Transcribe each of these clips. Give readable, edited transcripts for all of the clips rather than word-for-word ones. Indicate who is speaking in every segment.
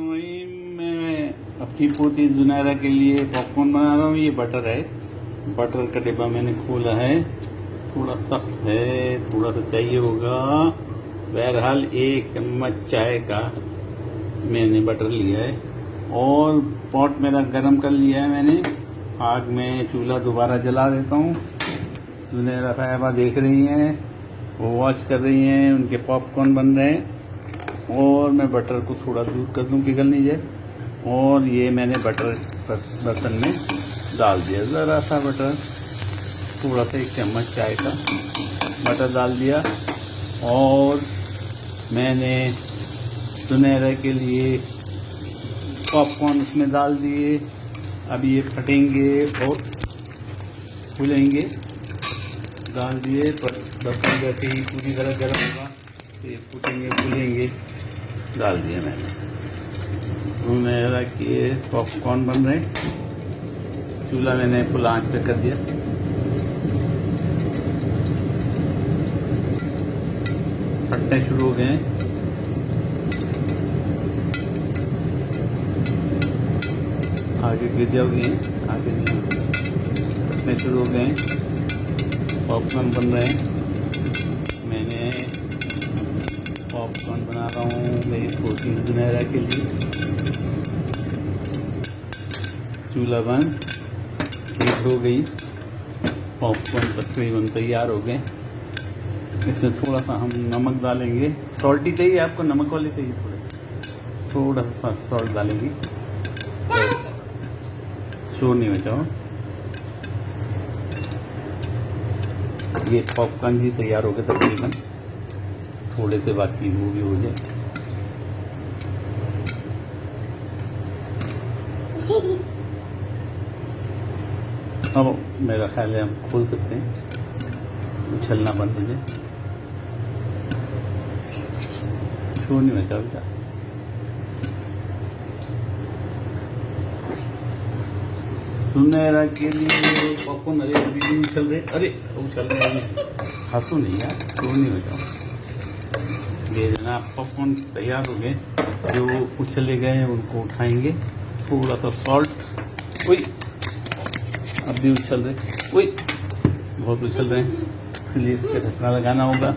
Speaker 1: बिस्मिल्लाहिर्रहमानिर्रहीम। मैं अपनी पोती जुनैरा के लिए पॉपकॉर्न बना रहा हूँ। ये बटर है, बटर का डिब्बा मैंने खोला है। थोड़ा सख्त है, थोड़ा सा चाहिए होगा। बहरहाल 1 चम्मच चाय का मैंने बटर लिया है और पॉट मेरा गरम कर लिया है मैंने। आग में चूल्हा दोबारा जला देता हूँ। जुनैरा साहिबा देख रही हैं, वो वॉच कर रही हैं, उनके पॉपकॉर्न बन रहे हैं और मैं बटर को थोड़ा दूर कर दूं, पिघल नहीं जाए। और ये मैंने बटर बर्तन में डाल दिया, ज़रा सा बटर, थोड़ा सा 1 चम्मच चाय का बटर डाल दिया। और मैंने जुनैरा के लिए पॉपकॉर्न उसमें डाल दिए। अब ये फटेंगे और फूलेंगे। डाल दिए, पर बर्तन जैसे ही पूरी तरह गर्म होगा ये फूटेंगे फूलेंगे। डाल दिया मैंने। जुनैरा के पॉपकॉर्न बन रहे। चूल्हा मैंने फुल आंच पे कर दिया। फटने शुरू हो गए। आगे गिर जाओगे, आगे नहीं, फटने शुरू हो गए। पॉपकॉर्न बन रहे हैं। मैंने पॉपकॉर्न बना रहा हूँ मेरी पोती जुनैरा के लिए। चूल्हा बंद, हीट हो गई। पॉपकॉर्न तकरीबन तैयार हो गए। इसमें थोड़ा सा हम नमक डालेंगे। सॉल्टी चाहिए आपको, नमक वाली चाहिए? थोड़ा सा सॉल्ट डालेंगे। शोर नहीं बचाओ। ये पॉपकॉर्न भी तैयार हो गए तकरीबन, थोड़े से बाकी वो भी हो जाए। अब मेरा ख्याल है हम खोल सकते हैं। उछलना बंद हो जाए। शोर नहीं बचा बेटा। जुनैरा के लिए पॉपकॉर्न, अरे अभी भी उछल रहे, अरे उछल रहे, हंसो नहीं यार, शोर नहीं बचाओ। ये जनाब पॉपकॉर्न तैयार हो गए। जो उछले गए हैं उनको उठाएंगे। थोड़ा सा सॉल्ट, ओए अब भी उछल रहे, ओए बहुत उछल रहे हैं, इसलिए इसका ढक्कना लगाना होगा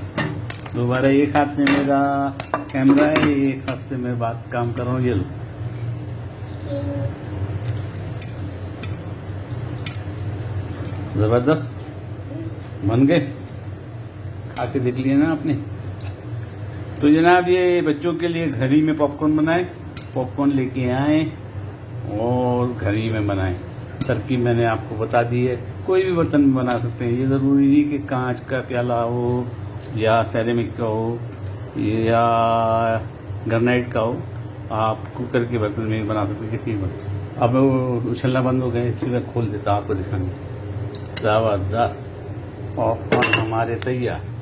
Speaker 1: दोबारा। एक हाथ में मेरा कैमरा है, एक हाथ से मैं बात काम कर रहा हूँ। ये लो, जबरदस्त बन गए। खा के देख लिए ना आपने। तो जनाब ये बच्चों के लिए घर ही में पॉपकॉर्न बनाए। पॉपकॉर्न लेके आए और घर ही में बनाए। तरकीब मैंने आपको बता दी है। कोई भी बर्तन में बना सकते हैं। ये ज़रूरी नहीं कि कांच का प्याला हो या सेरेमिक का हो या ग्रेनाइट का हो। आप कुकर के बर्तन में भी बना सकते हैं, किसी भी बर्तन। अब वो उछलना बंद हो गए, इसलिए मैं खोल देता आपको दिखाने। ज़बरदस्त पॉपकॉर्न हमारे तैयार।